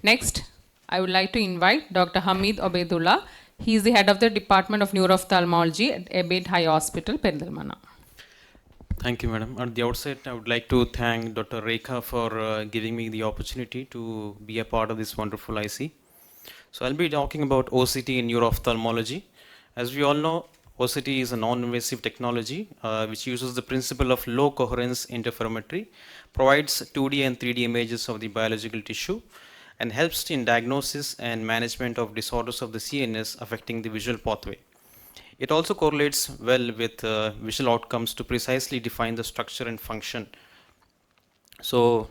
Next, I would like to invite Dr. Hameed Obaidullah. He is the head of the Department of Neuroophthalmology at Abed High Hospital, Perindalmana. Thank you, madam. At the outset, I would like to thank Dr. Rekha for giving me the opportunity to be a part of this wonderful IC. So I'll be talking about OCT in neuroophthalmology. As we all know, OCT is a non-invasive technology which uses the principle of low coherence interferometry, provides 2D and 3D images of the biological tissue, and helps in diagnosis and management of disorders of the CNS affecting the visual pathway. It also correlates well with visual outcomes to precisely define the structure and function. So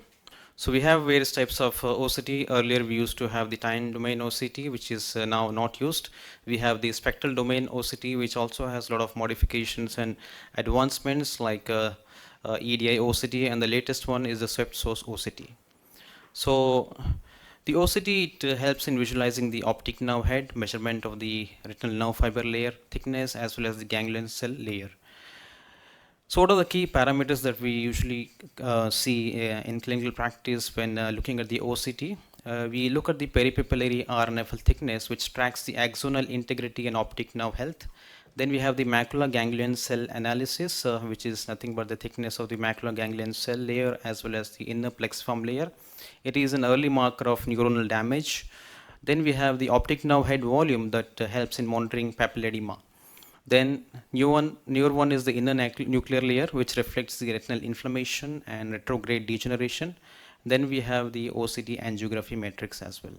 we have various types of OCT. Earlier we used to have the time domain OCT, which is now not used. We have the spectral domain OCT, which also has a lot of modifications and advancements like EDI OCT, and the latest one is the swept source OCT. So the OCT, it helps in visualizing the optic nerve head, measurement of the retinal nerve fiber layer thickness, as well as the ganglion cell layer. So what are the key parameters that we usually see in clinical practice when looking at the OCT? We look at the peripapillary RNFL thickness, which tracks the axonal integrity and optic nerve health. Then we have the macular ganglion cell analysis, which is nothing but the thickness of the macular ganglion cell layer as well as the inner plexiform layer. It is an early marker of neuronal damage. Then we have the optic nerve head volume that helps in monitoring papilledema. Then newer one is the inner nuclear layer, which reflects the retinal inflammation and retrograde degeneration. Then we have the OCT angiography matrix as well.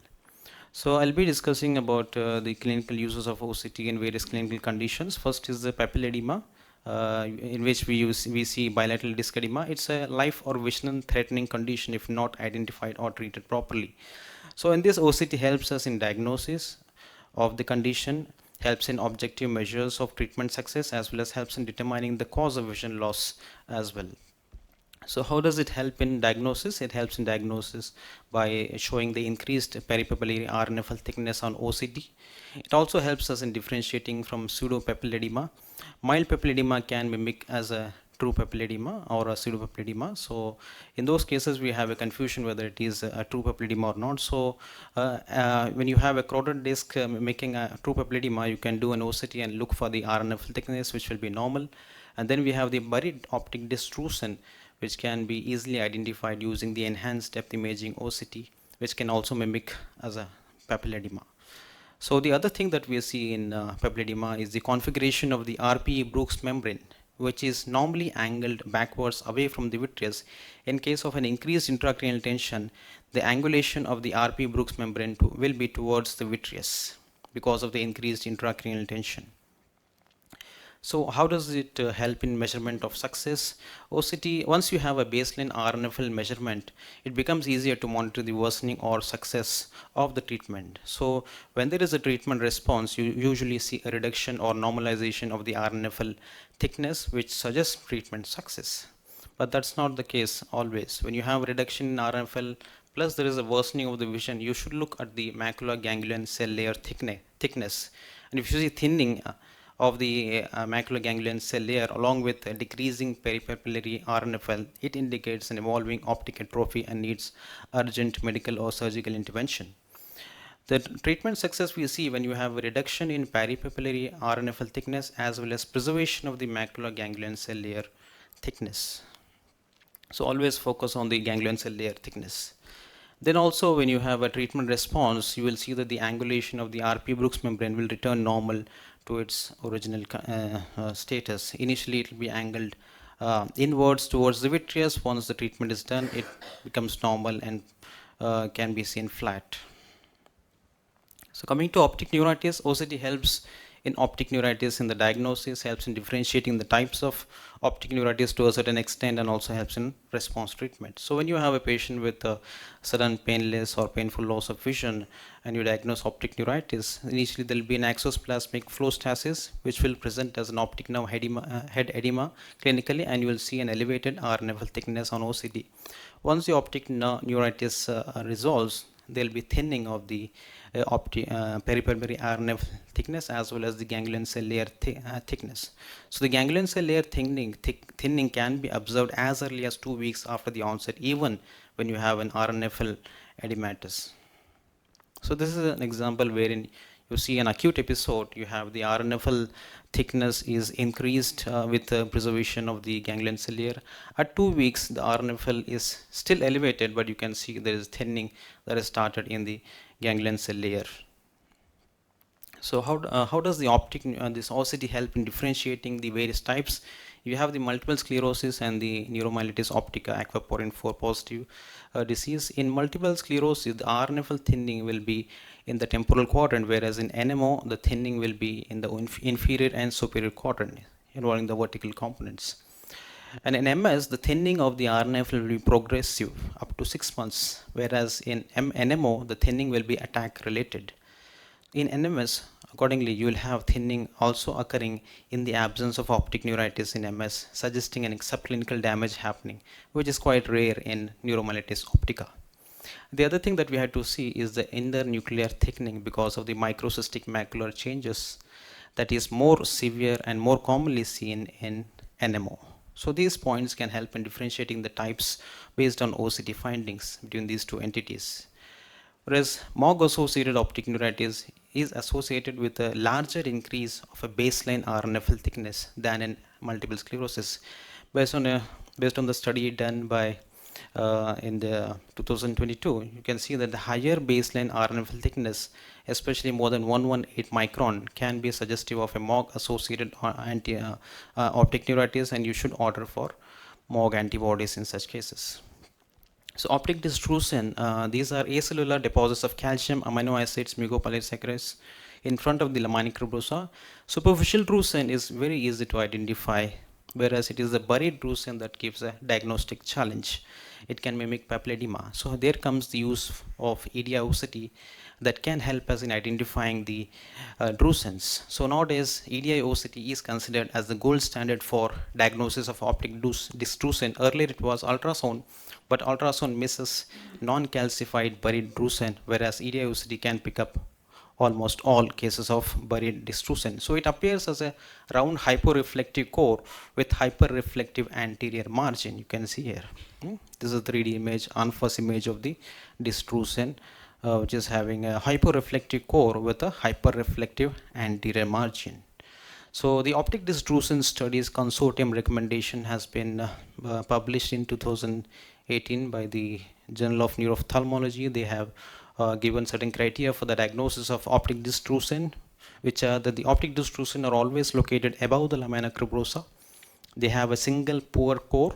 So I'll be discussing about the clinical uses of OCT in various clinical conditions. First is the papilledema, in which we see bilateral disc edema. It's a life or vision threatening condition if not identified or treated properly. So in this, OCT helps us in diagnosis of the condition, helps in objective measures of treatment success, as well as helps in determining the cause of vision loss as well. So how does it help in diagnosis? It helps in diagnosis by showing the increased peripapillary RNFL thickness on OCT. It also helps us in differentiating from pseudopapilledema. Mild papilledema can mimic as a true papilledema or a pseudopapilledema. So in those cases, we have a confusion whether it is a true papilledema or not. So when you have a crowded disc making a true papilledema, you can do an OCT and look for the RNFL thickness, which will be normal. And then we have the buried optic dystrusion, which can be easily identified using the enhanced depth imaging OCT, which can also mimic as a papilledema. So the other thing that we see in papilledema is the configuration of the RPE-Brooks membrane, which is normally angled backwards away from the vitreous. In case of an increased intracranial tension, the angulation of the RPE-Brooks membrane will be towards the vitreous because of the increased intracranial tension. So how does it help in measurement of success? OCT, once you have a baseline RNFL measurement, it becomes easier to monitor the worsening or success of the treatment. So when there is a treatment response, you usually see a reduction or normalization of the RNFL thickness, which suggests treatment success. But that's not the case always. When you have a reduction in RNFL plus there is a worsening of the vision, you should look at the macular ganglion cell layer thickness. And if you see thinning of the macular ganglion cell layer along with a decreasing peripapillary RNFL, it indicates an evolving optic atrophy and needs urgent medical or surgical intervention. The treatment success we see when you have a reduction in peripapillary RNFL thickness as well as preservation of the macular ganglion cell layer thickness. So always focus on the ganglion cell layer thickness. Then also when you have a treatment response, you will see that the angulation of the RP-Brooks membrane will return normal to its original status. Initially it will be angled inwards towards the vitreous. Once the treatment is done, it becomes normal and can be seen flat. So coming to optic neuritis, OCT helps in optic neuritis in the diagnosis, helps in differentiating the types of optic neuritis to a certain extent, and also helps in response treatment. So when you have a patient with a sudden painless or painful loss of vision and you diagnose optic neuritis, initially there will be an axosplasmic flow stasis which will present as an optic nerve head edema clinically, and you will see an elevated RNFL thickness on OCT. Once the optic neuritis resolves, there will be thinning of the peripapillary RNF thickness as well as the ganglion cell layer thickness. So the ganglion cell layer thinning can be observed as early as 2 weeks after the onset, even when you have an RNFL edematous. So this is an example wherein you see an acute episode, you have the RNFL thickness is increased with the preservation of the ganglion cell layer. At 2 weeks, the RNFL is still elevated, but you can see there is thinning that has started in the ganglion cell layer. So how does the this OCT help in differentiating the various types? You have the multiple sclerosis and the neuromyelitis optica aquaporin 4 positive disease. In multiple sclerosis, the RNFL thinning will be in the temporal quadrant, whereas in NMO, the thinning will be in the inferior and superior quadrant, involving the vertical components. And in MS, the thinning of the RNFL will be progressive up to 6 months, whereas in NMO, the thinning will be attack related. In NMS, accordingly, you will have thinning also occurring in the absence of optic neuritis in MS, suggesting an subclinical damage happening, which is quite rare in neuromyelitis optica. The other thing that we had to see is the internuclear thickening because of the microcystic macular changes that is more severe and more commonly seen in NMO. So these points can help in differentiating the types based on OCT findings between these two entities. Whereas MOG-associated optic neuritis is associated with a larger increase of a baseline RNFL thickness than in multiple sclerosis. Based on the study done by in the 2022, you can see that the higher baseline RNFL thickness, especially more than 118 micron, can be suggestive of a MOG-associated optic neuritis, and you should order for MOG antibodies in such cases. So optic dystrophin, these are acellular deposits of calcium, amino acids, mucopolysaccharides in front of the lamina cribrosa. Superficial drusen is very easy to identify, whereas it is the buried drusen that gives a diagnostic challenge. It can mimic papilledema. So there comes the use of EDI-OCT that can help us in identifying the drusens. So nowadays, EDI-OCT is considered as the gold standard for diagnosis of optic dystrophin. Earlier it was ultrasound, but ultrasound misses non-calcified buried drusen, whereas EDI-OCT can pick up almost all cases of buried dystrophin. So it appears as a round hyporeflective core with hyperreflective anterior margin. You can see here. This is a 3D image, unfuzz image of the dystrophin, which is having a hyporeflective core with a hyperreflective anterior margin. So the optic dystrophin studies consortium recommendation has been published in 2018 by the Journal of Neuroophthalmology. They have given certain criteria for the diagnosis of optic dystrophin, which are that the optic dystrophin are always located above the lamina cribrosa. They have a signal poor core,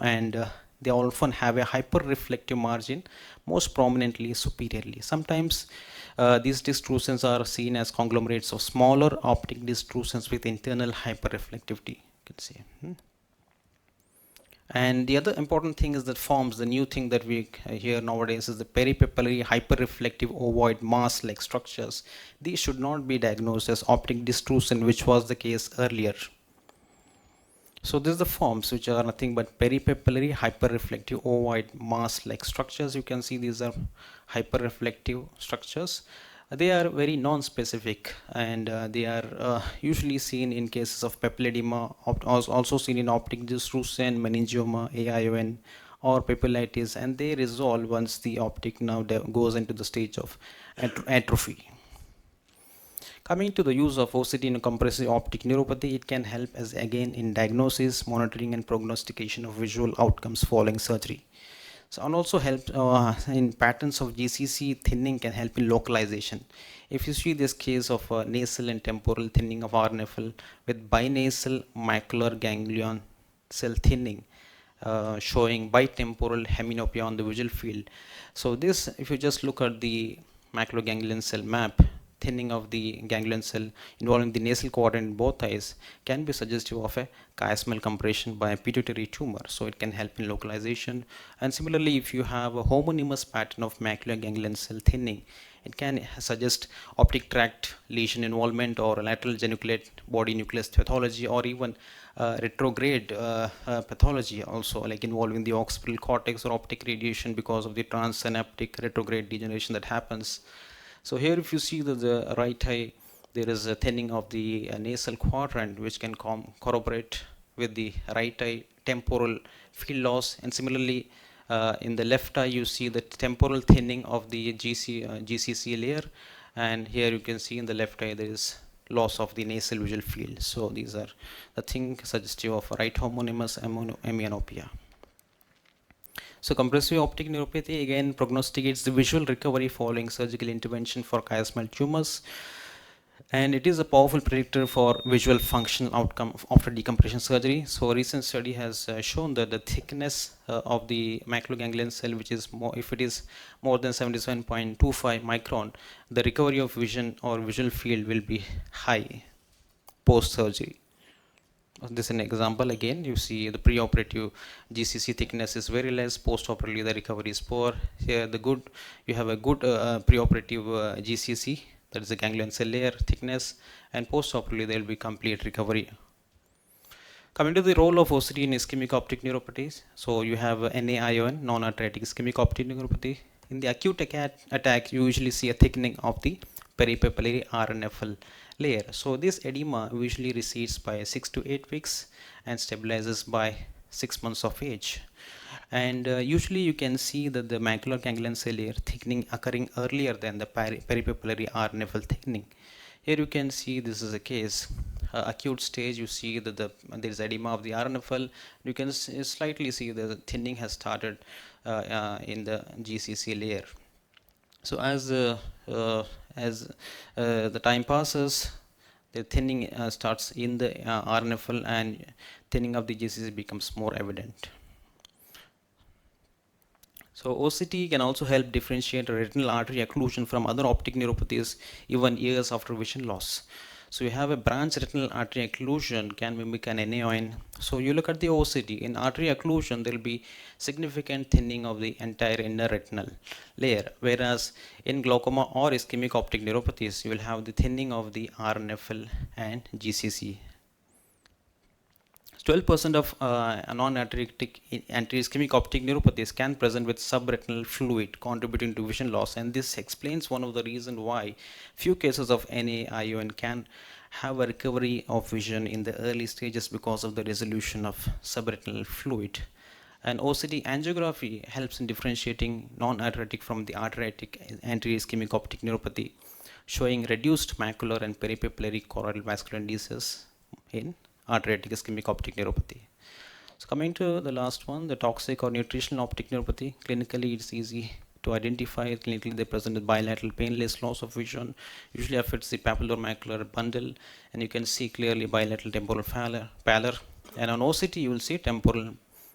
and they often have a hyperreflective margin, most prominently superiorly. Sometimes these dystrophins are seen as conglomerates of smaller optic dystrophins with internal hyperreflectivity. You can see. And the other important thing is that forms, the new thing that we hear nowadays is the peripapillary hyperreflective ovoid mass-like structures. These should not be diagnosed as optic dystrophin, which was the case earlier. So this is the forms which are nothing but peripapillary hyperreflective ovoid mass-like structures. You can see these are hyperreflective structures. They are very non-specific, and they are usually seen in cases of papilledema, also seen in optic dystrophin, meningioma, AION, or papillitis, and they resolve once the optic nerve goes into the stage of atrophy. Coming to the use of OCT in compressive optic neuropathy, it can help as again in diagnosis, monitoring, and prognostication of visual outcomes following surgery. So, and also help in patterns of GCC thinning can help in localization. If you see this case of nasal and temporal thinning of RNFL with binasal macular ganglion cell thinning, showing bitemporal heminopia on the visual field. So this, if you just look at the macular ganglion cell map, thinning of the ganglion cell involving the nasal quadrant in both eyes can be suggestive of a chiasmal compression by a pituitary tumor. So it can help in localization. And similarly, if you have a homonymous pattern of macular ganglion cell thinning, it can suggest optic tract lesion involvement or lateral geniculate body nucleus pathology, or even retrograde pathology also, like involving the occipital cortex or optic radiation because of the transsynaptic retrograde degeneration that happens. So here if you see the right eye, there is a thinning of the nasal quadrant, which can corroborate with the right eye temporal field loss. And similarly, In the left eye, you see the temporal thinning of the GCC layer, and here you can see in the left eye there is loss of the nasal visual field. So these are the things suggestive of right homonymous amyotropia. So compressive optic neuropathy again prognosticates the visual recovery following surgical intervention for chiasmal tumors, and it is a powerful predictor for visual functional outcome after decompression surgery. So a recent study has shown that the thickness of the maculoganglion cell, which is more, if it is more than 77.25 micron, the recovery of vision or visual field will be high post surgery. This is an example. Again, you see the preoperative GCC thickness is very less, post-operatively the recovery is poor. Here you have a good preoperative GCC, that is the ganglion cell layer thickness, and post-operatively there will be complete recovery. Coming to the role of OCT in ischemic optic neuropathies, so you have NAION, non-arteritic ischemic optic neuropathy. In the acute attack, you usually see a thickening of the peripapillary RNFL layer. So this edema usually recedes by 6 to 8 weeks and stabilizes by 6 months of age. And usually you can see that the macular ganglion cell layer thickening occurring earlier than the peripapillary RNFL thickening. Here you can see this is a case. Acute stage, you see that there is edema of the RNFL. You can slightly see the thinning has started in the GCC layer. So as the time passes, the thinning starts in the RNFL, and thinning of the GCC becomes more evident. So OCT can also help differentiate retinal artery occlusion from other optic neuropathies even years after vision loss. So you have a branch retinal artery occlusion can mimic an NAION. So you look at the OCT. In artery occlusion, there will be significant thinning of the entire inner retinal layer, whereas in glaucoma or ischemic optic neuropathies, you will have the thinning of the RNFL and GCC. 12% of non-arteritic anti-ischemic optic neuropathies can present with subretinal fluid contributing to vision loss, and this explains one of the reasons why few cases of NAION can have a recovery of vision in the early stages because of the resolution of subretinal fluid. And OCT angiography helps in differentiating non-arteritic from the arteritic anti-ischemic optic neuropathy, showing reduced macular and peripapillary choroidal vascular disease in arteritic ischemic optic neuropathy. So coming to the last one, the toxic or nutritional optic neuropathy. Clinically, it's easy to identify. Clinically, they present with bilateral painless loss of vision, usually affects the papillomacular bundle, and you can see clearly bilateral temporal pallor. And on OCT, you will see temporal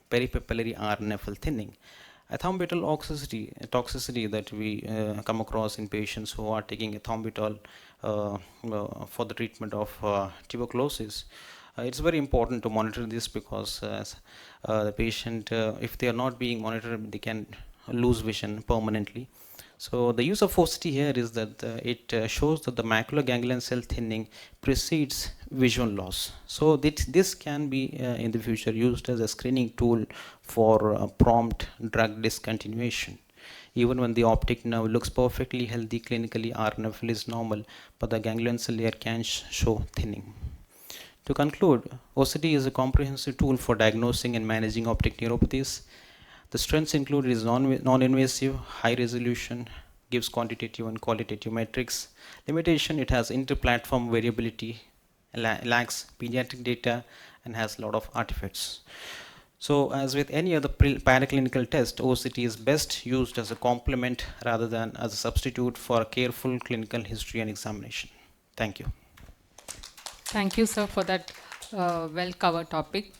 peripapillary RNFL thinning. Ethambutol toxicity that we come across in patients who are taking ethambutol for the treatment of tuberculosis. It's very important to monitor this because the patient, if they are not being monitored, they can lose vision permanently. So the use of OCT here is that it shows that the macular ganglion cell thinning precedes visual loss. So this can be in the future used as a screening tool for prompt drug discontinuation. Even when the optic nerve looks perfectly healthy clinically, RNFL is normal, but the ganglion cell layer can show thinning. To conclude, OCT is a comprehensive tool for diagnosing and managing optic neuropathies. The strengths include is non-invasive, high resolution, gives quantitative and qualitative metrics. Limitation, it has inter-platform variability, lacks pediatric data, and has a lot of artifacts. So as with any other paraclinical test, OCT is best used as a complement rather than as a substitute for a careful clinical history and examination. Thank you. Thank you, sir, for that well-covered topic.